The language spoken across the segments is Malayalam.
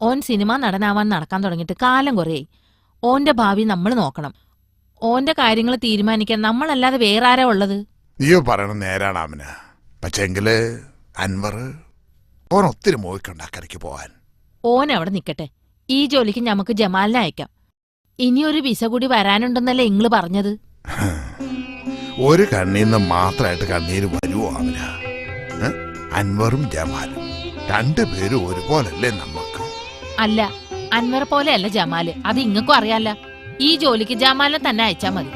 ഓൻ സിനിമ നടനാവാൻ നടക്കാൻ തുടങ്ങിയിട്ട് കാലം കുറയായി. ഓന്റെ ഭാവി നമ്മൾ നോക്കണം. ഓന്റെ കാര്യങ്ങൾ തീരുമാനിക്കാൻ നമ്മളല്ലാതെ വേറെ ആരാ ഉള്ളത്? നീയോ പറയണ നേരാണ് ആമിന. പക്ഷെങ്കില് അൻവർ ഓൻ ഒത്തിരി മോഹിക്കണ്ട അക്കരയ്ക്ക് പോവാൻ. ഓൻ അവിടെ നിക്കട്ടെ. ഈ ജോലിക്ക് നമുക്ക് ജമാലിനെ അയക്കാം. ഇനിയൊരു വിസ കൂടി വരാനുണ്ടെന്നല്ലേ ഇങ്ങള് പറഞ്ഞത്? ഒരു കണ്ണീന്ന് മാത്രമായിട്ട് കണ്ണീര് വരുവോ ആമിന? അൻവറും ജമാലും രണ്ടുപേരും ഒരുപോലല്ലേ നമുക്ക്? അല്ല, അൻവർ പോലെ അല്ല ജമാല്. അത് ഇങ്ങക്കും അറിയാല്ല. ഈ ജോലിക്ക് ജമാലിനെ തന്നെ അയച്ചാ മതി.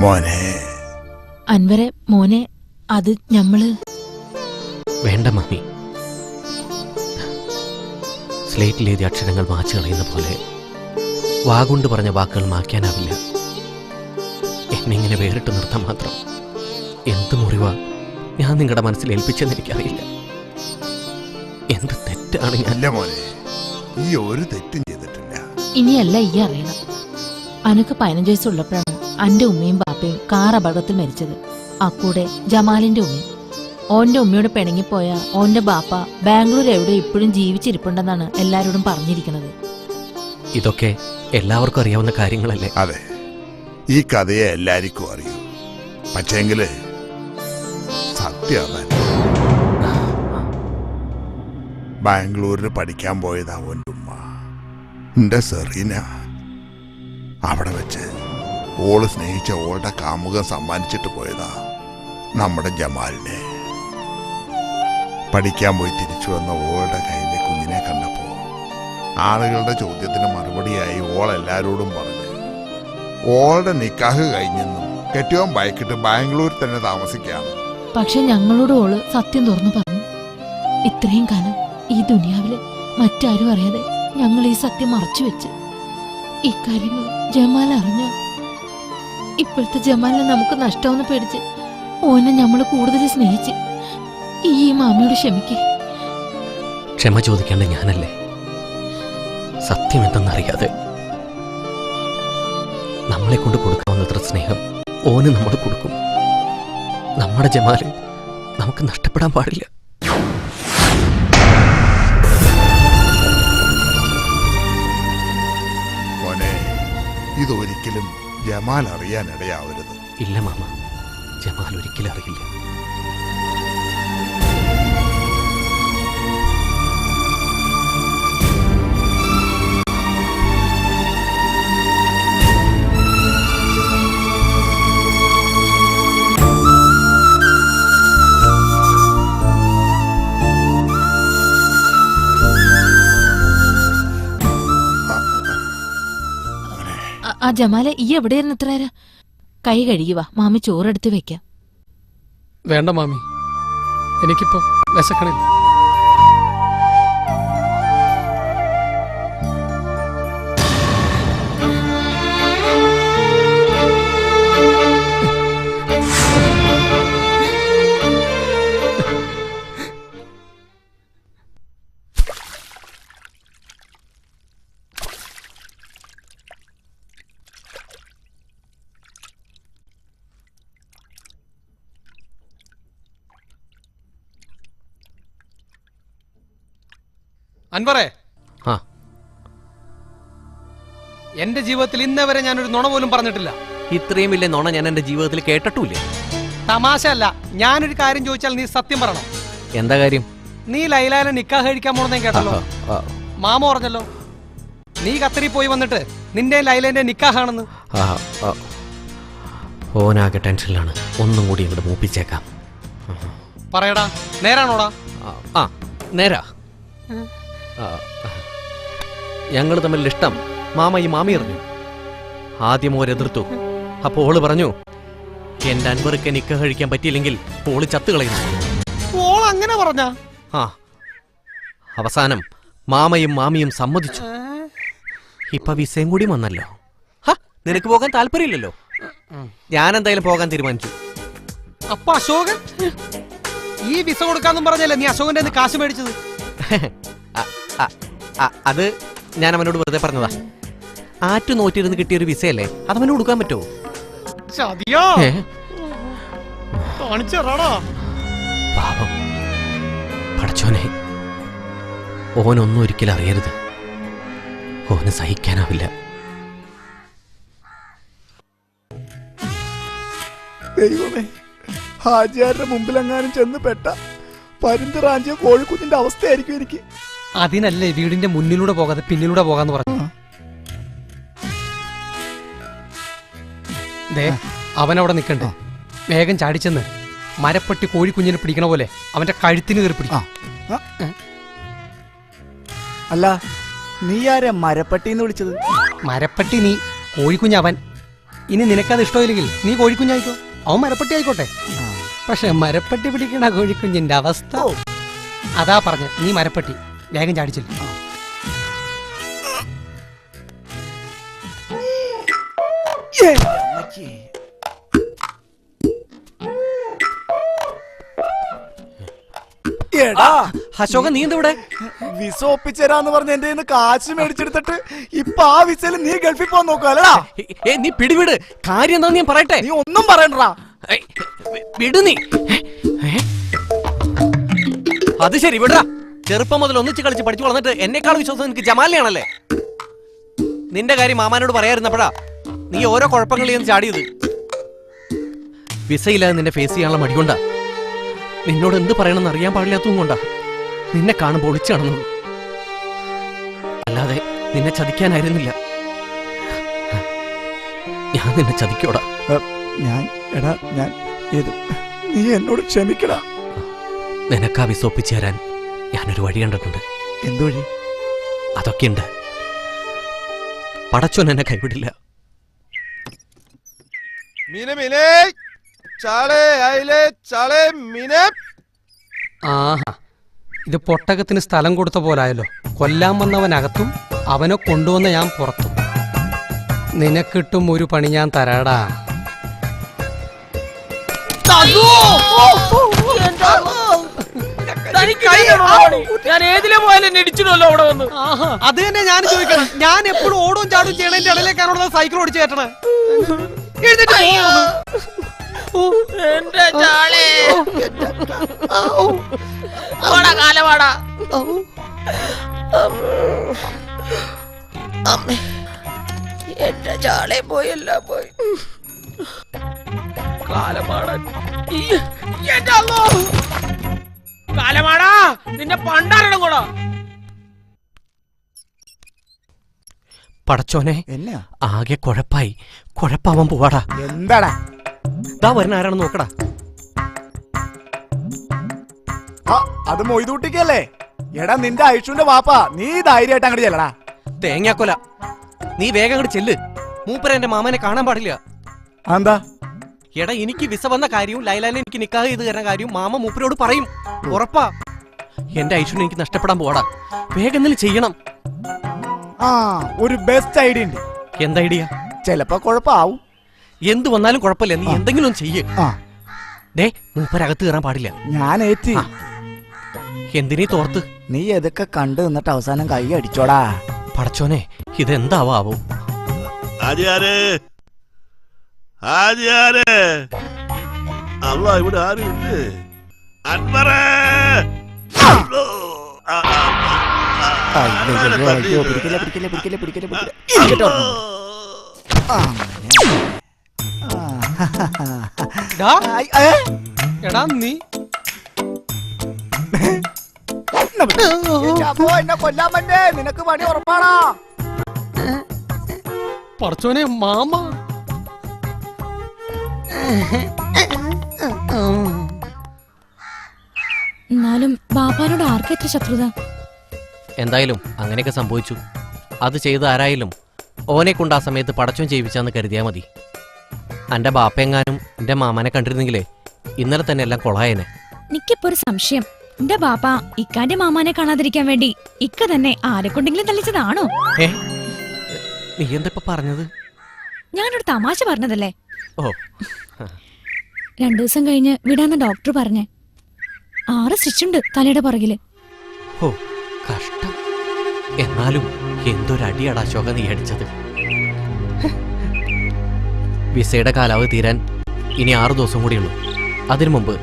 മോനെ അൻവരെ മോനെ, അത് ഞമ്മള് വേണ്ട മമ്മി. സ്ലേറ്റിലെഴുതിയ അക്ഷരങ്ങൾ മാച്ചു കളയുന്ന പോലെ വാഗുകൊണ്ട് പറഞ്ഞ വാക്കുകൾ മായ്ക്കാനാവില്ല. എന്നെങ്ങനെ വേറിട്ട് നിർത്താൻ മാത്രം എന്ത് മുറിവാ ഞാൻ നിങ്ങളുടെ മനസ്സിൽ ഏൽപ്പിച്ചെന്ന് എനിക്കറിയില്ല. എന്ത് തെറ്റാണ് ഞാൻ. അല്ല മോനെ, ഈ ഒരു തെറ്റും ചെയ്തിട്ടില്ല. ഇനിയല്ല ഈ അറിയണം. അനക്ക് 15 വയസ്സുള്ളപ്പോഴാണ് അന്റെ ഉമ്മയും ബാപ്പയും കാർ അപകടത്തിൽ മരിച്ചത്. അക്കൂടെ ജമാലിന്റെ ഉമ്മയും. ഓന്റെ ഉമ്മയോട് പിണങ്ങിപ്പോയ ഓന്റെ ബാപ്പ ബാംഗ്ലൂർ എവിടെ ഇപ്പോഴും ജീവിച്ചിരിപ്പുണ്ടെന്നാണ് എല്ലാരോടും പറഞ്ഞിരിക്കുന്നത്. ഇതൊക്കെ എല്ലാവർക്കും അറിയാവുന്ന കാര്യങ്ങളല്ലേ? അതെ, ഈ കഥയെ എല്ലാവർക്കും അറിയൂ. പക്ഷേങ്കില് സത്യം ബാംഗ്ലൂരിൽ പഠിക്കാൻ പോയതാ ഓൻ്റെ ഉമ്മ, എന്റെ സെറീന. അവിടെ വെച്ച് ഓള് സ്നേഹിച്ച ഓളുടെ കാമുകം സമ്മാനിച്ചിട്ട് പോയതാ നമ്മുടെ ജമാലിനെ. പഠിക്കാൻ പോയി തിരിച്ചു വന്ന ഓളുടെ കയ്യിലെ കുഞ്ഞിനെ കണ്ടപ്പോ ആളുകളുടെ ചോദ്യത്തിന് മറുപടിയായി ഓൾ എല്ലാരോടും പറഞ്ഞു ഓളുടെ നിക്കാഹ് കഴിഞ്ഞെന്നും കെട്ടിയോൻ ബൈക്കിട്ട് ബാംഗ്ലൂരിൽ തന്നെ താമസിക്കാണ്. പക്ഷെ ഞങ്ങളോട് ഓള് സത്യം തുറന്നു പറഞ്ഞു. ഇത്രയും കാലം ഈ ദുനിയാവില് മറ്റാരും അറിയാതെ ഞങ്ങൾ ഈ സത്യം മറച്ചു വെച്ച്. ഇക്കാര്യങ്ങൾ ജമാൽ അറിഞ്ഞ ഇപ്പോഴത്തെ ജമാലിനെ നമുക്ക് നഷ്ടമെന്ന് പേടിച്ച് ഓനെ നമ്മള് കൂടുതൽ സ്നേഹിച്ച്. ഈ മാമിയോട് ക്ഷമിക്കേ. ക്ഷമ ചോദിക്കേണ്ട ഞാനല്ലേ? സത്യം എന്തെന്നറിയാതെ നമ്മളെ കൊണ്ട് കൊടുക്കാവുന്നത്ര സ്നേഹം ഓന് നമ്മൾ കൊടുക്കും. നമ്മുടെ ജമാല് നമുക്ക് നഷ്ടപ്പെടാൻ പാടില്ല. മോനെ, ഇതൊരിക്കലും ജമാൽ അറിയാനിടയാവരുത്. ഇല്ല മാമ, ജമാൽ ഒരിക്കലും അറിയില്ല. ആ ജമാലെ, ഈ എവിടെയായിരുന്നു ഇത്ര നേരം? കൈ കഴുകിവാ, മാമി ചോറെടുത്ത് വെക്കാം. വേണ്ട മാമി, എനിക്കിപ്പോ വിശക്കണില്ല. അൻവറേ, എന്റെ ജീവിതത്തിൽ ഇന്നവരെ ഞാനൊരു നുണ പോലും പറഞ്ഞിട്ടില്ല. ഇത്രയും വലിയ നുണ ഞാൻ എന്റെ ജീവിതത്തിൽ കേട്ടിട്ടില്ല. തമാശ അല്ല, ഞാനൊരു കാര്യം ചോദിച്ചാൽ നീ സത്യം പറയണം. എന്താ കാര്യം? നീ ലൈലാനെ നിക്കാഹ് കഴിക്കാൻ പോണെന്ന് കേട്ടല്ലോ. മാമ പറഞ്ഞല്ലോ നീ ഖത്തറിൽ പോയി വന്നിട്ട് നിന്റെ ലൈലേന്റെ നിക്കാഹാണെന്ന്. ഓനാകെ ടെൻഷനിലാണ്. ഒന്നും കൂടി ഇവിടെ മൂപ്പിച്ചേക്കാം. പറയടാ, നേരാണോടാ? നേരാ. ഞങ്ങൾ തമ്മിൽ ഇഷ്ടം മാമയും മാമി അറിഞ്ഞു. ആദ്യം ഓരെതിർത്തു. അപ്പൊ ഓള് പറഞ്ഞു എന്റെ അൻവർക്ക് നിക്കാഹ് കഴിക്കാൻ പറ്റിയില്ലെങ്കിൽ ഓള് ചത്തു കളയുന്നു. ഓൾ അങ്ങനെ പറഞ്ഞ? അവസാനം മാമയും മാമിയും സമ്മതിച്ചു. ഇപ്പൊ വിസയും കൂടി വന്നല്ലോ. നിനക്ക് പോകാൻ താല്പര്യമില്ലല്ലോ. ഞാൻ എന്തായാലും പോകാൻ തീരുമാനിച്ചു. അപ്പൊ അശോകൻ ഈ വിസ കൊടുക്കാന്നും പറഞ്ഞല്ലേ നീ അശോകന്റെ കാശ് മേടിച്ചത്? അത് ഞാൻ അവനോട് വെറുതെ പറഞ്ഞതാ. ആറ്റു നോറ്റിരുന്ന് കിട്ടിയൊരു വിസയല്ലേ, അതവന് കൊടുക്കാൻ പറ്റുമോ? ചതിയോ ഏ? കാണിച്ചറാടാ. പാപം പടച്ചോനെ, ഓനൊന്നും ഒരിക്കലും അറിയരുത്. ഓന് സഹിക്കാനാവില്ല. ദൈവമേ, ഹാജിയാരുടെ മുമ്പിലെങ്ങാനും ചെന്ന് പെട്ട പരുന്ത് റാഞ്ചിയ കോഴിക്കുഞ്ഞിന്റെ അവസ്ഥയായിരിക്കും എനിക്ക്. അതിനല്ലേ വീടിന്റെ മുന്നിലൂടെ പോകാതെ പിന്നിലൂടെ പോകാന്ന് പറഞ്ഞു. ദേ, അവനവിടെ നിക്കണ്ടേ, വേഗം ചാടിച്ചെന്ന് മരപ്പട്ടി കോഴിക്കുഞ്ഞിനെ പിടിക്കണ പോലെ അവന്റെ കഴുത്തിന് കയറി പിടിക്കും. അല്ല, നീ ആരെ മരപ്പട്ടിന്ന് വിളിച്ചത്? മരപ്പട്ടി നീ, കോഴിക്കുഞ്ഞ് അവൻ. ഇനി നിനക്കത് ഇഷ്ടമില്ലെങ്കിൽ നീ കോഴിക്കുഞ്ഞായിക്കോ, അവൻ മരപ്പട്ടി ആയിക്കോട്ടെ. പക്ഷെ മരപ്പട്ടി പിടിക്കണ കോഴിക്കുഞ്ഞിന്റെ അവസ്ഥ അതാ പറഞ്ഞ. നീ മരപ്പട്ടി, വേഗം ചാടിച്ചില്ല. എടാ അശോക, നീ എന്തിവിടെ? വിസ ഒപ്പിച്ചേരാന്ന് പറഞ്ഞ എന്റെ കയ്യിന്ന് കാശ് മേടിച്ചെടുത്തിട്ട് ഇപ്പൊ ആ വിസയിൽ നീ ഗൾഫിൽ പോകാൻ നോക്കാലടാ. നീ പിടിവിട്. കാര്യം എന്താന്ന് ഞാൻ പറയട്ടെ. നീ ഒന്നും പറയണ്ടാ. വിടു നീ. അത് ശരി, വിടറാ. ചെറുപ്പം മുതൽ ഒന്നിച്ച് കളിച്ച് പഠിച്ചു വളർന്നിട്ട് എന്നെക്കാൾ വിശ്വാസം നിനക്ക് ജമാലിനെയാണല്ലേ? നിന്റെ കാര്യം മാമാനോട് പറയാതിരുന്നപ്പോഴാ നീ ഓരോ കുഴപ്പങ്ങളിലും ചാടിയത്. വിസയില്ലാതെ നിന്നെ ഫേസ് ചെയ്യാനുള്ള മടി കൊണ്ടാ. നിന്നോട് എന്ത് പറയണമെന്ന് അറിയാൻ പാടില്ലാത്തതും കൊണ്ടാ നിന്നെ കാണുമ്പോൾ ഒളിച്ചു കാണുന്നുള്ളൂ. അല്ലാതെ നിന്നെ ചതിക്കാനായിരുന്നില്ല. ഞാൻ നിന്നെ ചതിക്കോടാ. നീ എന്നോട് ക്ഷമിക്കടാ. നിനക്കാ വിസ ഒപ്പിച്ചു തരാൻ ഞാനൊരു വഴി കണ്ടിട്ടുണ്ട്. എന്ത് വഴി? അതൊക്കെയുണ്ട്. പടച്ചോൻ എന്നെ കൈവിടില്ല. ആഹാ, ഇത് പൊട്ടകത്തിന് സ്ഥലം കൊടുത്ത പോലായല്ലോ. കൊല്ലാൻ വന്നവനകത്തും അവനെ കൊണ്ടുവന്ന ഞാൻ പുറത്തും. നിനക്കിട്ടും ഒരു പണി ഞാൻ തരാടാ. ഞാൻ ഏതിലെ പോയാലും ഇടിച്ചിടല്ലോ അവിടെ വന്ന്. അത് തന്നെ ഞാൻ ചോദിക്കണം. ഞാൻ എപ്പോഴും ഓടും ചാടും ചെയ്യണതിന്റെ ഇടയിലേക്കാണോ സൈക്കിൾ ഓടിച്ച് കയറ്റണേ? എന്റെ ചാളേ, വാടാ കാലവാടാ. എന്റെ ചാളെ പോയല്ല പോയി കാലമാടാൻ. കാലമാടാ, നിന്നെ പണ്ടാരണം കൂടാ. പടച്ചോനെ, എന്നാ ആകെ കുഴപ്പാവാൻ പോവാടാ. എന്താടാ? ദാ വരുന്ന ആരാണെന്ന് നോക്കടാ. അത് മൊയ്തൂട്ടിക്കല്ലേ? എടാ, നിന്റെ ഐഷുവിന്റെ വാപ്പ. നീ ധൈര്യമായിട്ട് അങ്ങോട്ട് ചെല്ലടാ. തേങ്ങാക്കൊല, നീ വേഗം അങ്ങോട്ട് ചെല്ല്. മൂപ്പര എന്റെ മാമനെ കാണാൻ പാടില്ല. എന്താ? എടാ, എനിക്ക് വിസ വന്ന കാര്യവും ലൈലാനെ എനിക്ക് നിക്കാഹ് ചെയ്ത് തരുന്ന കാര്യവും മാമ മൂപ്പരോട് പറയും. ഉറപ്പാ. എന്റെ ഐഷുവിനെ എനിക്ക് നഷ്ടപ്പെടാൻ പോവാടാ. വേഗം എന്തെങ്കിലും ചെയ്യണം. ഒരു ബെസ്റ്റ് ഐഡിയ ഉണ്ട്. എന്താ ഐഡിയ? ചെലപ്പോ കുഴപ്പാവും. എന്ത് വന്നാലും കുഴപ്പമില്ല, നീ എന്തെങ്കിലും ചെയ്യ്. ഡേ, മൂപ്പരകത്ത് കയറാൻ പാടില്ല. ഞാൻ ഏറ്റി. എന്തിനീ തോർത്ത്? നീ എതൊക്കെ കണ്ടു നിന്നിട്ട് അവസാനം കൈ അടിച്ചോടാ. പടച്ചോനെ, ഇതെന്താവോ? അല്ല, ഇവിടെ ആരുമില്ലേ? എടാ നീ എന്നെ കൊല്ലാൻ പറ്റേ? നിനക്ക് പണി ഉറപ്പാടാ. പറച്ചോനെ, മാമ. എന്നാലും ബാപ്പാനോട് ആർക്കെത്ര ശത്രുത? എന്തായാലും അങ്ങനെയൊക്കെ സംഭവിച്ചു. അത് ചെയ്ത ആരായാലും ഓനെ കൊണ്ട് ആ സമയത്ത് പടച്ചോൻ ചെയ്യിപ്പിച്ചാന്ന് കരുതിയാ മതി. എന്റെ ബാപ്പയെങ്ങാനും എന്റെ മാമനെ കണ്ടിരുന്നെങ്കിലേ ഇന്നലെ തന്നെ എല്ലാം കൊളായനെ. നിക്കിപ്പോ ഒരു സംശയം. എന്റെ ബാപ്പ ഇക്കാന്റെ മാമാനെ കാണാതിരിക്കാൻ വേണ്ടി ഇക്ക തന്നെ ആരെക്കൊണ്ടെങ്കിലും തള്ളിച്ചതാണോ? നീ എന്തിപ്പോ പറഞ്ഞത്? ഞാനൊരു തമാശ പറഞ്ഞതല്ലേ. ഓ, 2 ദിവസം കഴിഞ്ഞ് വിടാന്ന് ഡോക്ടർ പറഞ്ഞേ. 6 സ്റ്റിച്ചുണ്ട് തലയുടെ പുറകില്. ഓ, കഷ്ടം. എന്നാലും എന്തൊരടിയാടാ അശോക നീ അടിച്ചത്. വിസയുടെ കാലാവധി തീരാൻ ഇനി 6 ദിവസം കൂടിയുള്ളൂ. അതിനു മുമ്പ്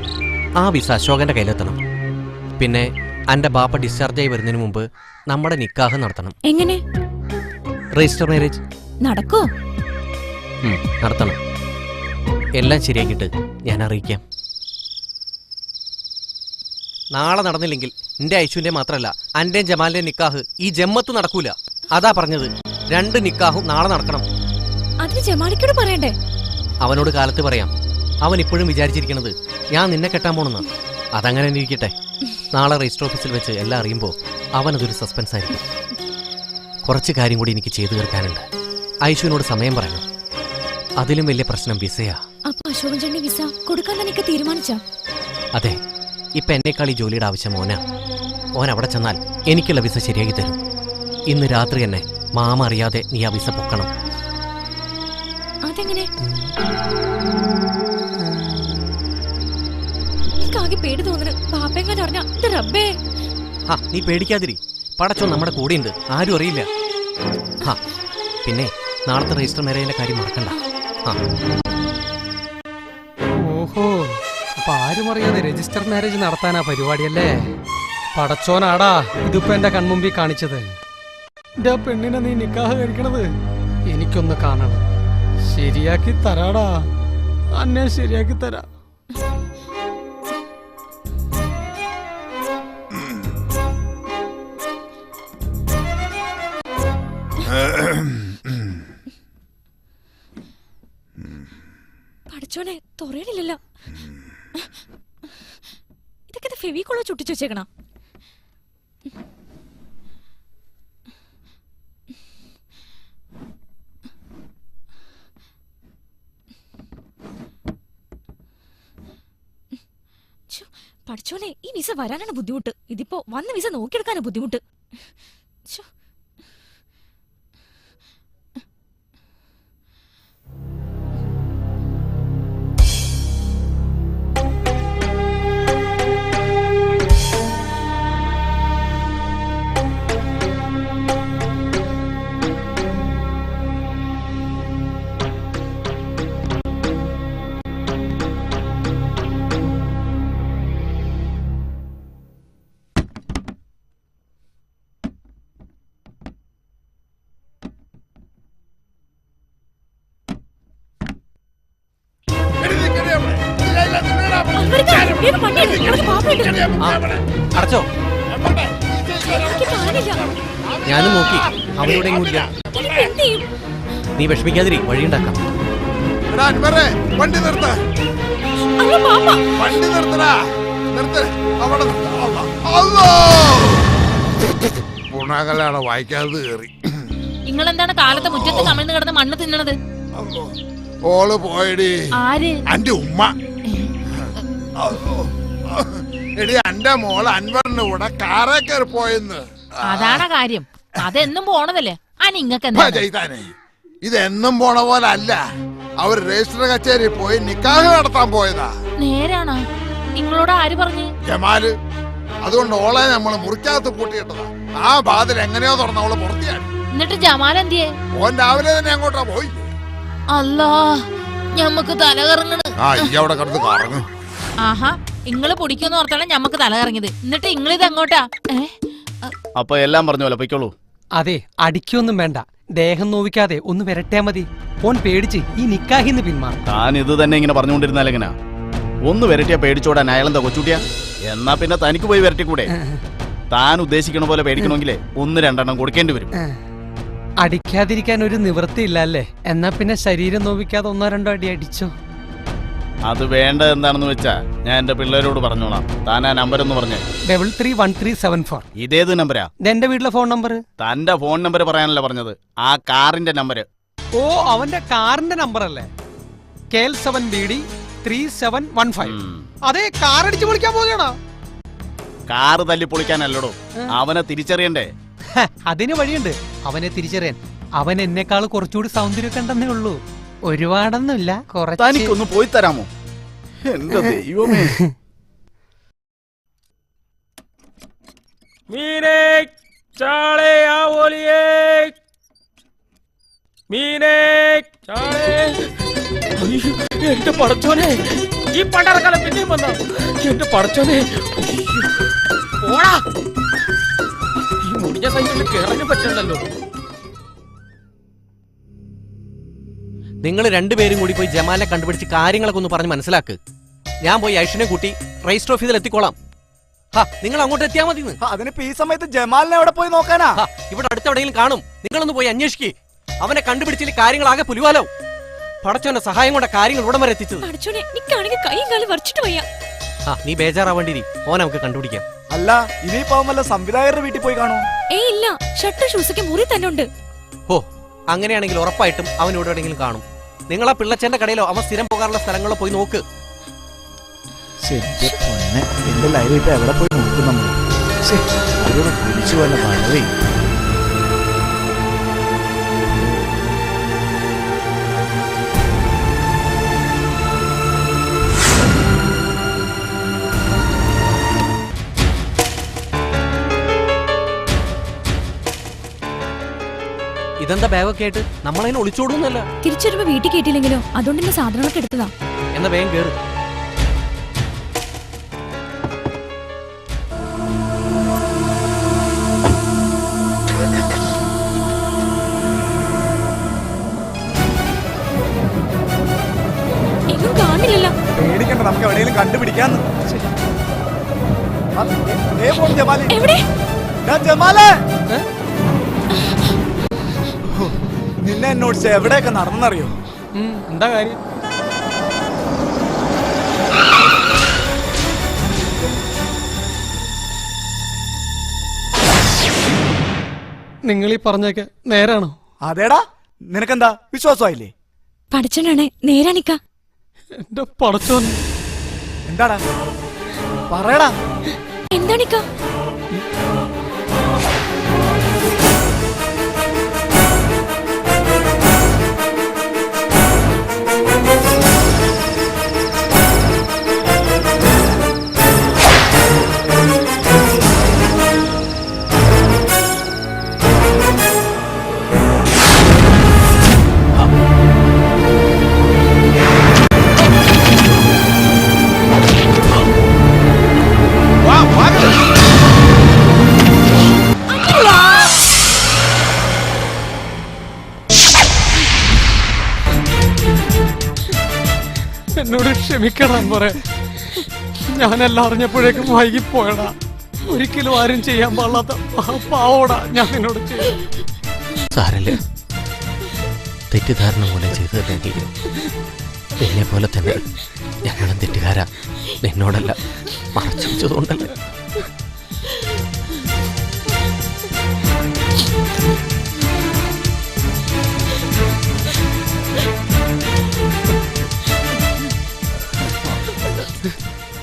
ആ വിസ അശോകന്റെ കയ്യിലെത്തണം. പിന്നെ എൻ്റെ ബാപ്പ ഡിസ്ചാർജ് ആയി വരുന്നതിന് മുമ്പ് നമ്മുടെ നിക്കാഹ് നടത്തണം. എങ്ങനെ രജിസ്റ്റർ മാരേജ് നടക്കോ? നടത്തണം. എല്ലാം ശരിയാക്കിയിട്ട് ഞാൻ അറിയിക്കാം. നാളെ നടന്നില്ലെങ്കിൽ എൻ്റെ ഐശുവിൻ്റെ മാത്രമല്ല അൻ്റെയും ജമാലിൻ്റെ നിക്കാഹ് ഈ ജമ്മത്ത് നടക്കൂല. അതാ പറഞ്ഞത്, 2 നിക്കാഹും നാളെ നടക്കണം. അതിന് ജമാലിക്കോട് പറയണ്ടേ? അവനോട് കാലത്ത് പറയാം. അവൻ ഇപ്പോഴും വിചാരിച്ചിരിക്കണത് ഞാൻ നിന്നെ കെട്ടാൻ പോണെന്നാണ്. അതങ്ങനെ തന്നെ ഇരിക്കട്ടെ. നാളെ രജിസ്റ്റർ ഓഫീസിൽ വെച്ച് എല്ലാം അറിയുമ്പോൾ അവനതൊരു സസ്പെൻസ് ആയിരിക്കും. കുറച്ച് കാര്യം കൂടി എനിക്ക് ചെയ്തു തീർക്കാനുണ്ട്. ഐശുവിനോട് സമയം പറയണം. അതിലും വലിയ പ്രശ്നം വിസയാ. അപ്പൊ അശോകൻ ചേട്ടന് വിസ കൊടുക്കാൻ തന്നെ തീരുമാനിച്ച? അതെ, ഇപ്പൊ എന്നെക്കാൾ ഈ ജോലിയുടെ ആവശ്യം മോനാ. ഓൻ അവിടെ ചെന്നാൽ എനിക്കുള്ള വിസ ശരിയാക്കി തരും. ഇന്ന് രാത്രി തന്നെ മാമ അറിയാതെ നീ ആ വിസ പൊക്കണം. അതെങ്ങനെ? എനിക്കാകെ പേടി തോന്നുന്നു. പാപ്പയെങ്ങനെ അറിഞ്ഞ റബ്ബേ. നീ പേടിക്കാതിരി. പടച്ചോ നമ്മുടെ കൂടെയുണ്ട്, ആരും അറിയില്ല. പിന്നെ നാളത്തെ രജിസ്റ്റർ മാരേജിന്റെ കാര്യം മറക്കണ്ട. ഓഹോ, അപ്പൊ ആരും അറിയാതെ രജിസ്റ്റർ മാരേജ് നടത്താനാ പരിപാടിയല്ലേ? പടച്ചോനാടാ ഇതിപ്പോ എന്റെ കൺമുമ്പിൽ കാണിച്ചത്. എന്റെ പെണ്ണിനെ നീ നിക്കാഹ് കഴിക്കണത് എനിക്കൊന്ന് കാണണം. ശരിയാക്കി തരാടാ, അന്നെ ശരിയാക്കി തരാ. പഠിച്ചോനെ തുറയണില്ലല്ലോ. ഇതൊക്കെ ഫെവിക്കോളോ ചുട്ടിച്ചു വെച്ചേക്കണ? പഠിച്ചോനെ ഈ വിസ വരാനാണ് ബുദ്ധിമുട്ട്. ഇതിപ്പോ വന്ന വിസ നോക്കിയെടുക്കാനാണ് ബുദ്ധിമുട്ട്. അടച്ചോ? ഞാനും നോക്കി, അവരോടെ ഇല്ല. നീ വിഷമിക്കാതിരി, വഴിയുണ്ടാക്കാം. വണ്ടി നിർത്ത, വണ്ടി നിർത്തടാ, നിർത്ത്. അവിടെ ഗുണകലാണ് വായിക്കാതെ കയറി. നിങ്ങളെന്താണ് കാലത്തെ മുറ്റത്ത് കമിഴ്ന്ന് കിടന്ന് മണ്ണ് തിന്നണത്? ഓള് പോയടി. ആര്? അന്റെ ഉമ്മ. എടി അന്റെ മോള് അൻവറിന്റെ കൂടെ കാറേ കയറി പോയെന്ന്. അതാണ് കാര്യം. അതെന്നും പോണതല്ലേ? ചെയ്താനെ ഇതെന്നും പോണ പോലെ അല്ല. അവർ രജിസ്റ്റർ കച്ചേരി പോയി നിക്കാഹ് നടത്താൻ പോയതാ. നേരാണോ? നിങ്ങളോട് ആര് പറഞ്ഞു? ജമാല്. അതുകൊണ്ട് ഓളെ നമ്മള് മുറിക്കകത്ത് പൂട്ടിയിട്ടതാ. ആ ബാതിൽ എങ്ങനെയോ തുറന്ന അവള് പുറത്തിയാണ്. എന്നിട്ട് ജമാൽ എന്തിയെ? ഓൻ രാവിലെ തന്നെ അങ്ങോട്ടാ പോയി. അല്ലാ, ഞമ്മക്ക് തല കറങ്ങണ്. അവിടെ കിടന്ന് കറങ്ങും. ആഹാ, ഇങ്ങള് പൊടിക്കൊന്ന് ഓർത്താണ് ഞമ്മക്ക് തല കറങ്ങിയത്. എന്നിട്ട് ഇങ്ങളിത് അങ്ങോട്ടാ? അപ്പൊ എല്ലാം പറഞ്ഞ പോലെ പൊയ്ക്കോളൂ. അതെ, അടിക്കൊന്നും വേണ്ട. ദേഹം നോവിക്കാതെ ഒന്ന് വരട്ടെ മതി. ഓൻ പേടിച്ച് ഈ നിക്കാഹിന്ന് പിന്മാറും. താൻ ഇത് തന്നെ ഇങ്ങനെ പറഞ്ഞുകൊണ്ടിരുന്നാൽ എങ്ങനാ? ഒന്ന് വരട്ടിയാ പേടിച്ചോടാൻ അയാളെന്താ കൊച്ചുട്ടിയാ? എന്നാ പിന്നെ തനിക്ക് പോയി വരട്ടിക്കൂടെ? താൻ ഉദ്ദേശിക്കണ പോലെ പേടിക്കണമെങ്കിലേ 1-2 എണ്ണം കൊടുക്കേണ്ടി വരും. അടിക്കാതിരിക്കാൻ ഒരു നിവൃത്തിയില്ല അല്ലേ? എന്നാ പിന്നെ ശരീരം നോവിക്കാതെ 1-2 അടി അടിച്ചോ. അത് വേണ്ട എന്താണെന്ന് വെച്ചാ ഞാൻ എന്റെ പിള്ളേരോട് പറഞ്ഞോളാം. താൻ ആ നമ്പർ ഒന്ന് പറഞ്ഞേ. 331374. ഇതേത് നമ്പരാ? എന്റെ വീട്ടിലെ ഫോൺ നമ്പർ. തന്റെ ഫോൺ നമ്പർ പറയാനല്ല പറഞ്ഞത്, ആ കാറിന്റെ നമ്പർ. ഓ, അവന്റെ കാറിന്റെ നമ്പർ അല്ലേ? KL7BD 3715. അതെ, കാർ അടിച്ചു പൊളിക്കാൻ പോകണോ? കാറ് തല്ലി പൊളിക്കാനല്ലടോ, അവനെ തിരിച്ചറിയണ്ടേ? അതിന് വഴിയുണ്ട് അവനെ തിരിച്ചറിയാൻ. അവൻ എന്നെക്കാൾ കുറച്ചുകൂടി സൗന്ദര്യമൊക്കെ ഉണ്ടെന്നേ ഉള്ളൂ. ഒരുപാടൊന്നുമില്ല, കുറച്ച്. തനിക്കൊന്ന് പോയി തരാമോ? എന്റെ ദൈവമേ. മീനെ ചാളെ ആവോലിയേ, മീനെ ചാളെ അയ്യോ, എന്റെ പടച്ചോനെ, ഈ പണ്ടാറക്കാലം പിന്നെയും വന്ന എന്റെ പടച്ചോനെ. ഓടാ, ഈ മുടിഞ്ഞ സൈക്കിളിൽ കേറാനും പറ്റണ്ടല്ലോ. നിങ്ങൾ രണ്ടുപേരും കൂടി പോയി ജമാലിനെ കണ്ടുപിടിച്ച് കാര്യങ്ങളൊക്കെ ഒന്ന് പറഞ്ഞ് മനസ്സിലാക്ക്. ഞാൻ പോയി ഐഷിനെ കൂട്ടി രജിസ്റ്റർ ഓഫീസിൽ എത്തിക്കോളാം. നിങ്ങൾ അങ്ങോട്ട് എത്തിയാൽ മതി. അതിനിപ്പോ ഈ സമയത്ത് ജമാലിനെ എവിടെ പോയി നോക്കാനാ? ഇവിടെ അടുത്തെവിടെയെങ്കിലും കാണും. നിങ്ങളൊന്ന് പോയി അന്വേഷിക്കേ. അവനെ കണ്ടുപിടിച്ചില്ല കാര്യങ്ങളാകെ പുലിവാലോ. പടച്ചോന്റെ സഹായം കൊണ്ട് കാര്യങ്ങൾ ഇവിടെ വരെ എത്തിച്ചത്. നീ ബേജാറാവേണ്ടി. ഓൻ നമുക്ക് കണ്ടുപിടിക്കാം. അല്ല, ഇനിയിപ്പോ വല്ല സംവിധായകരുടെ വീട്ടിൽ പോയി കാണോ? ഇല്ല, ഷർട്ട് ഷൂസൊക്കെ മുറി തന്നെ ഉണ്ട്. ഓ, അങ്ങനെയാണെങ്കിൽ ഉറപ്പായിട്ടും അവൻ ഇവിടെ എവിടെയെങ്കിലും കാണും. നിങ്ങൾ ആ പിള്ളച്ചന്റെ കടയിലോ അവൻ സ്ഥിരം പോകാറുള്ള സ്ഥലങ്ങളോ പോയി നോക്ക്. എന്റെ ലൈവ് ഇപ്പൊ എവിടെ പോയി നോക്കും നമ്മൾ? കുടിച്ചു വന്ന വളരെ ഇതെന്താ ബാഗൊക്കെ ആയിട്ട്? നമ്മളതിനെ ഒളിച്ചോടുന്നല്ല. തിരിച്ചൊരുമ്പോ വീട്ടിൽ കേട്ടില്ലെങ്കിലോ, അതുകൊണ്ട് എന്റെ സാധനങ്ങളൊക്കെ എടുത്തതാ. എന്നാ വേഗം കേറ്. എങ്ങും കാണില്ലല്ലോ. പേടിക്കണ്ട, നമുക്ക് എവിടെയെങ്കിലും കണ്ടുപിടിക്കാന്ന്. എവിടെ? നിന്നെ എന്നോട് എവിടെയൊക്കെ നടന്നറിയോ? എന്താ കാര്യം? നിങ്ങൾ ഈ പറഞ്ഞൊക്കെ നേരാണോ? അതേടാ, നിനക്കെന്താ വിശ്വാസമായില്ലേ? പഠിച്ചനാണേ, നേരാണിക്ക. എന്റെ പടച്ചോൻ. എന്താടാ പറയടാ. എന്താണിക്ക? എന്നോട് ക്ഷമിക്കണം പറയാ. ഞാനെല്ലാം അറിഞ്ഞപ്പോഴേക്കും വൈകിപ്പോയടാ. ഒരിക്കലും ആരും ചെയ്യാൻ പാടില്ലാത്ത പാവോടാ ഞാൻ നിന്നോട് ചെയ്തു. സാരല്ലേ, തെറ്റിദ്ധാരണ മൂലം ചെയ്തതല്ലേ. എന്നെ പോലെ തന്നെ ഞങ്ങളും തെറ്റുകാരാ. നിന്നോടല്ല, മറച്ചു വെച്ചതുകൊണ്ടല്ലേ.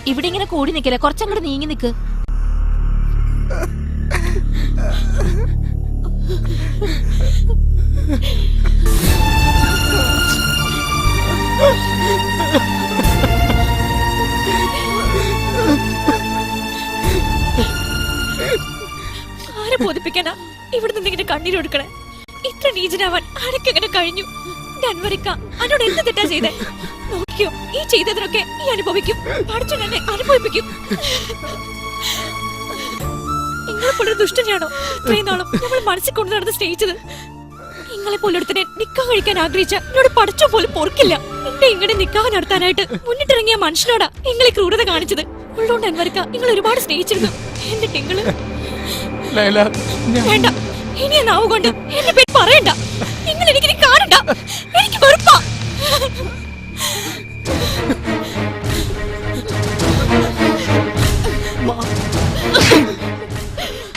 ഇവിടെ ഇങ്ങനെ കൂടി നിക്കല്ലേ, കുറച്ചങ്ങോട്ട് നീങ്ങി നിക്ക്. ആരെ ബോധിപ്പിക്കാനാ ഇവിടെ നിന്ന് ഇങ്ങനെ കണ്ണീരൊടുക്കണേ? ഇത്ര നീചനാവാൻ ആരൊക്കെങ്ങനെ കഴിഞ്ഞു? അൻവറിക്ക എന്നോട് എന്ത് തെറ്റാ ചെയ്തേ? നോക്കിയോ, ഈ ചെയ്തതിനൊക്കെ ഈ അനുഭവിക്കും. പഠിച്ചു എന്നെ അനുഭവിപ്പിക്കും. നിങ്ങളെപ്പോലൊരു ദുഷ്ടനെയാണോ ഇത്രയും നാളും നമ്മൾ മനസ്സിൽ കൊണ്ടു നടന്ന് സ്നേഹിച്ചത്? നിങ്ങളെ പോലൊരുത്തനെ നിക്കാഹ് കഴിക്കാൻ ആഗ്രഹിച്ച എന്നോട് പഠിച്ചോ പോലും പൊറുക്കില്ല. എന്റെ ഇങ്ങനെ നിക്കാഹ് നടത്താനായിട്ട് മുന്നിട്ടിറങ്ങിയ മനുഷ്യനോടാ നിങ്ങളെ ക്രൂരത കാണിച്ചത്. ഉള്ളോണ്ട് അൻവറിക്ക നിങ്ങൾ ഒരുപാട് സ്നേഹിച്ചിരുന്നു. എന്നിട്ട് നിങ്ങള് വേണ്ട, ഇനി നാവ് കൊണ്ട് എന്റെ പേര് പറയണ്ട. നിങ്ങൾ എനിക്കിനി കാണണ്ട. എനിക്ക് വെറുപ്പാ.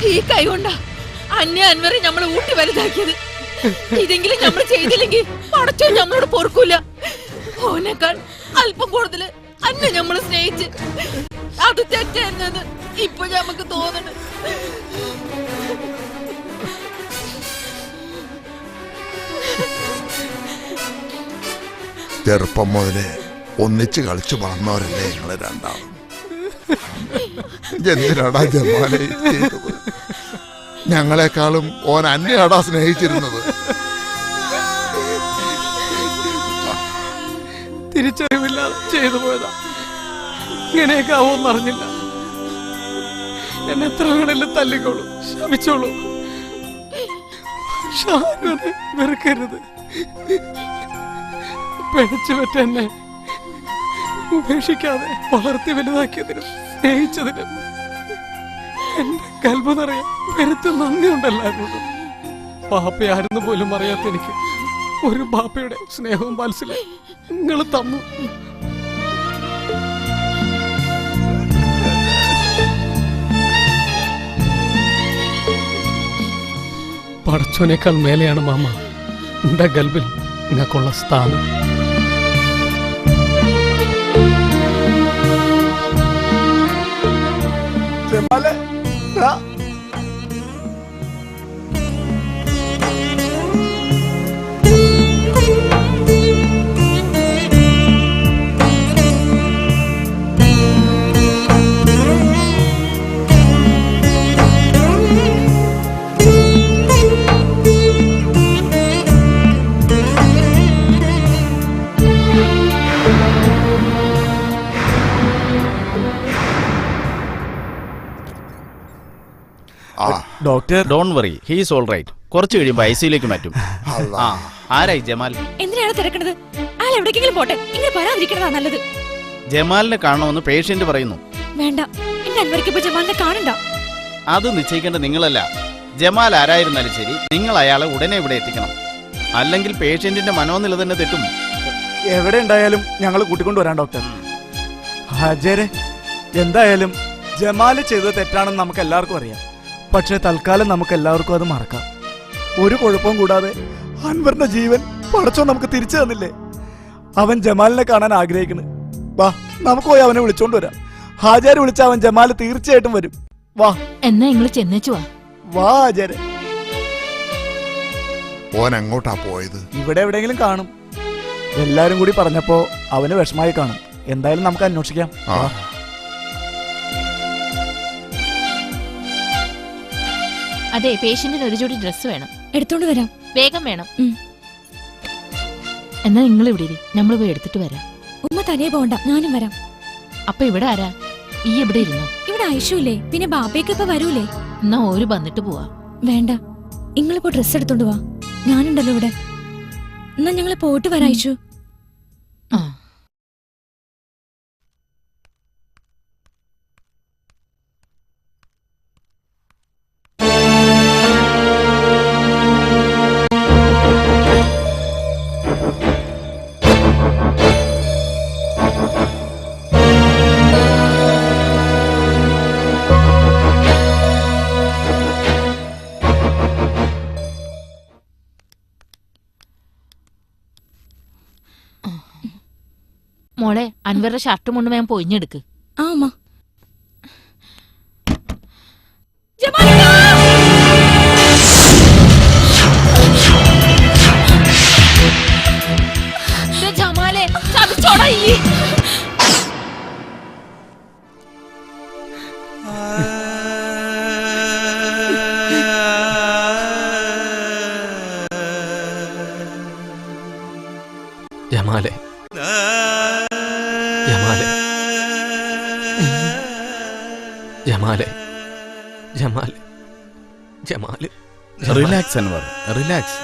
ഈ കൈ കൊണ്ടാ അന്വറി നമ്മളെ ഊട്ടി വലുതാക്കിയത്. ഇതെങ്കിലും നമ്മൾ ചെയ്തില്ലെങ്കിൽ പടച്ചോ നമ്മളോട് പൊറുക്കൂല. ഓനേക്കാൾ അല്പം കൂടുതല് അന്നെ നമ്മള് സ്നേഹിച്ച് അത് തെറ്റെന്നത് ഇപ്പൊ നമുക്ക് തോന്നണ്. ചെറുപ്പം മുതലേ ഒന്നിച്ച് കളിച്ചു വളർന്നവരല്ലേ ഞങ്ങള് രണ്ടാളും. എന്തിനാടാ ജമാലെ ചെയ്തത്? ഞങ്ങളെക്കാളും ഓൻ അന്നെയാടാ സ്നേഹിച്ചിരുന്നത്. തിരിച്ചറിവില്ലാതെ ചെയ്തു പോയതാ. ഇങ്ങനെയൊക്കെ ആവുമെന്ന് അറിഞ്ഞില്ല. എന്നെ എത്ര വേണേലും തല്ലിക്കോളൂ, ശമിച്ചോളൂ. ഷാനുവിനെ വെറുക്കരുത്. പിഴച്ചു പറ്റ എന്നെ ഉപേക്ഷിക്കാതെ വളർത്തി വലുതാക്കിയതിനും സ്നേഹിച്ചതിനും എന്റെ കൽബ് നിറയെ പെരുത്ത് നന്ദിയുണ്ടല്ലായിരുന്നു. ബാപ്പയായിരുന്നു പോലും അറിയാത്ത എനിക്ക് ഒരു ബാപ്പയുടെ സ്നേഹവും വാത്സല്യം നിങ്ങൾ തന്നു. പടച്ചോനേക്കാൾ മേലെയാണ് മാമ എന്റെ ഗൽബിൽ നിങ്ങൾക്കുള്ള സ്ഥാനം. ജമാലെ, ദാ. Doctor, don't worry, he's all right. കുറച്ച് കഴിയുമ്പോൾ ഐസിയിലേക്ക് മാറ്റും. ആ, ആരായി ജമാൽ? എന്തിനാണ് തിരക്കണത്? അയാൾ എവിടേക്കെങ്കിലും പോട്ടെ, ഇങ്ങനെ പറയാതിരിക്കണതാ നല്ലത്. ജമാലിനെ കാണണമെന്ന് പേഷ്യന്റ് പറയുന്നു. വേണ്ട, എന്റെ അൻവർക്ക് ഇപ്പൊ ജമാലിനെ കാണണ്ട. അത് നിശ്ചയിക്കേണ്ട നിങ്ങളല്ല. ജമാൽ ആരായിരുന്നാലും ശരി, നിങ്ങൾ അയാളെ ഉടനെ ഇവിടെ എത്തിക്കണം. അല്ലെങ്കിൽ പേഷ്യന്റിന്റെ മനോനില തന്നെ തെറ്റും. എവിടെ ഉണ്ടായാലും ഞങ്ങൾ കൂട്ടിക്കൊണ്ടുവരാം ഡോക്ടർ. ഹാജരെ, എന്തായാലും ജമാല് ചെയ്തത് തെറ്റാണെന്ന് നമുക്ക് എല്ലാവർക്കും അറിയാം. പക്ഷെ തൽക്കാലം നമുക്ക് എല്ലാവർക്കും അത് മറക്കാം. ഒരു കുഴപ്പവും കൂടാതെ അൻവറിന്റെ ജീവൻ പടച്ചോ നമുക്ക് തിരിച്ചു തന്നില്ലേ? അവൻ ജമാലിനെ കാണാൻ ആഗ്രഹിക്കുന്നു. വാ, നമുക്ക് പോയി അവനെ വിളിച്ചോണ്ട് വരാം. ഹാജര് വിളിച്ച അവൻ ജമാല് തീർച്ചയായിട്ടും വരും. വാ, എന്നാ നിങ്ങൾ ചെന്നേച്ചു വാ. വാ ഹാജര്. ഓൻ എങ്ങോട്ടാ പോയത്? ഇവിടെ എവിടെയെങ്കിലും കാണും. എല്ലാരും കൂടി പറഞ്ഞപ്പോ അവന് വിഷമായി കാണും. എന്തായാലും നമുക്ക് അന്വേഷിക്കാം. അതെ, പേഷ്യന്റിന് ഒരു ജോഡി ഡ്രസ് വേണം. എടുത്തോണ്ട് വരാം. വേഗം വേണം. എന്നാ നിങ്ങൾ ഇവിടെ ഇരി, നമ്മൾ പോയി എടുത്തിട്ട് വരാം. ഉമ്മ തനിയെ പോകണ്ട, ഞാനും വരാം. അപ്പൊ ഇവിടെ ആരാ? ഈ എവിടെ ഇരുന്നോ? ഇവിടെ ഐഷുല്ലേ, പിന്നെ ബാപ്പയ്ക്ക് ഇപ്പൊ വരൂലേ? എന്നാ ഓര് വന്നിട്ട് പോവാ. വേണ്ട, നിങ്ങളിപ്പോ ഡ്രസ് എടുത്തോണ്ട് വാ, ഞാനുണ്ടല്ലോ ഇവിടെ. എന്നാ ഞങ്ങള് പോയിട്ട് വരാം ഐഷു. ആ, മോളെ, അൻവറുടെ ഷർട്ട് മുണ്ട് വേഗം പൊയിഞ്ഞെടുക്ക്. ആ അമ്മ. ജമാലെ, ചതിച്ചോടാ ഈ. ജമാലെ, ജമാലെ, ജമാലെ, ജമാലെ, ജമാല്. Relax Anwar, relax.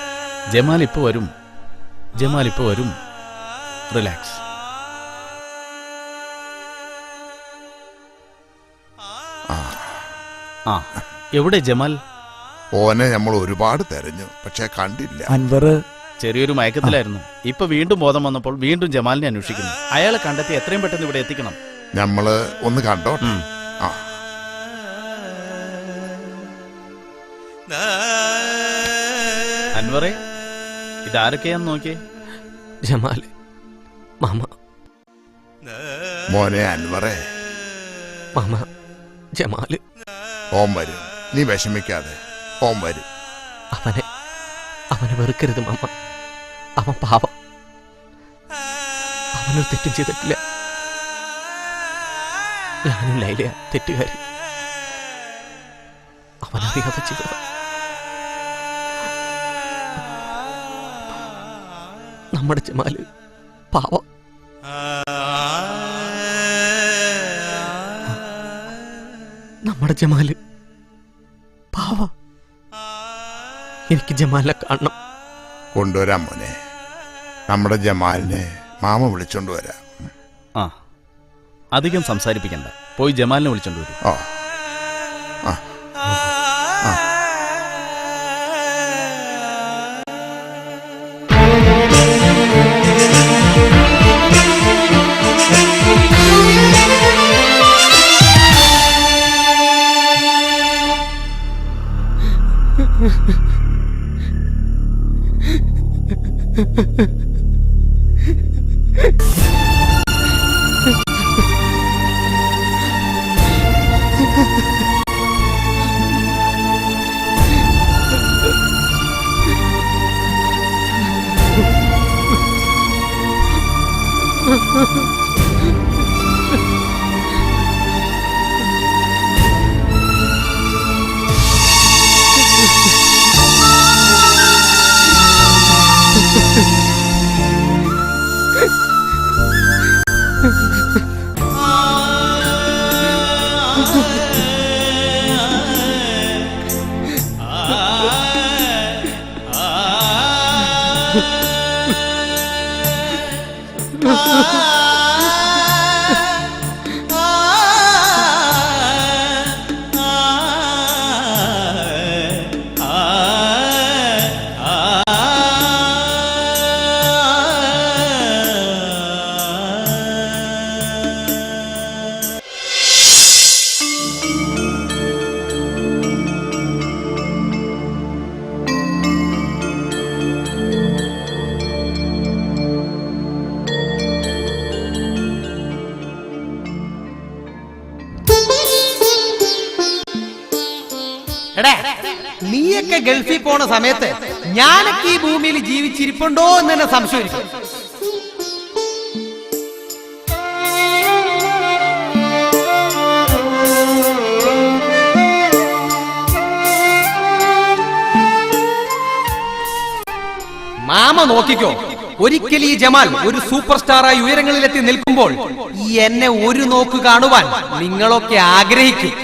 ജമാൽ ഇപ്പൊ വരും, ജമാൽ ഇപ്പൊ വരും. റിലാക്സ്. ആ, എവിടെ ജമാൽ? ഓനെ നമ്മൾ ഒരുപാട് തെരഞ്ഞു, പക്ഷെ കണ്ടില്ല. അൻവർ ചെറിയൊരു മയക്കത്തിലായിരുന്നു. ഇപ്പൊ വീണ്ടും ബോധം വന്നപ്പോൾ വീണ്ടും ജമാലിനെ അന്വേഷിക്കുന്നു. അയാളെ കണ്ടെത്തി എത്രയും പെട്ടെന്ന് ഇവിടെ എത്തിക്കണം. നമ്മള് ഒന്ന് കണ്ടോ? ആ, അൻവറെ, ഇതാരൊക്കെയാന്ന് നോക്കിയേ. ജമാല്, മാമ. മോനെ അൻവറെ, മാമ, ജമാല്. ഓൻ വരും, നീ വിഷമിക്കാതെ. ഓൻ വരും. അവനെ വെറുക്കരുത് മാമ. അവൻ പാവം. അവനൊരു തെറ്റും ചെയ്തിട്ടില്ല. ഞാനും ലൈലയാ തെറ്റുകാരി. അവനറിയാതെ ചെയ്തത്. നമ്മുടെ ജമാല് പാവം. നമ്മുടെ ജമാല് പാവ. എനിക്ക് ജമാലിനെ കാണണം. കൊണ്ടുവരാം മോനെ. നമ്മുടെ ജമാലിനെ മാമ വിളിച്ചോണ്ട് വരാം. ആ, അധികം സംസാരിപ്പിക്കണ്ട. പോയി ജമാലിനെ വിളിച്ചോണ്ട് വരൂ. ഓ ആ ആ നീയൊക്കെ ഗൾഫിൽ പോണ സമയത്ത് ഞാനൊക്കെ ഈ ഭൂമിയിൽ ജീവിച്ചിരിപ്പുണ്ടോ എന്ന് തന്നെ സംശയിക്കും. മാമ നോക്കിക്കോ, ഒരിക്കൽ ഈ ജമാൽ ഒരു സൂപ്പർ സ്റ്റാറായി ഉയരങ്ങളിലെത്തി നിൽക്കുമ്പോൾ ഈ എന്നെ ഒരു നോക്ക് കാണുവാൻ നിങ്ങളൊക്കെ ആഗ്രഹിക്കും.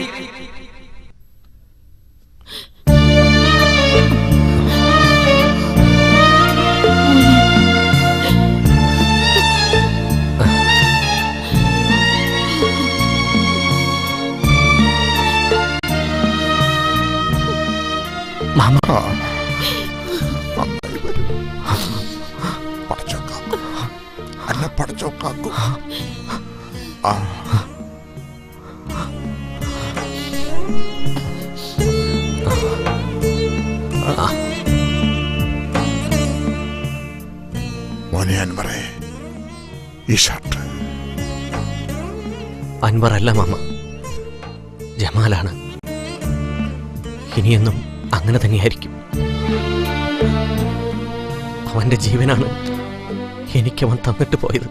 മാമ നന്നായി വരും. പടച്ചോക്കാക്കും. അല്ല പടച്ചോക്കാക്കും. ആ മോനെ അൻവറേ, ഈ ഷർട്ട് അൻവർ അല്ല മാമ, ജമാലാണ്. ഇനിയെന്നും അങ്ങനെ തന്നെയായിരിക്കും. അവന്റെ ജീവനാണ് എനിക്കവൻ തന്നിട്ട് പോയത്.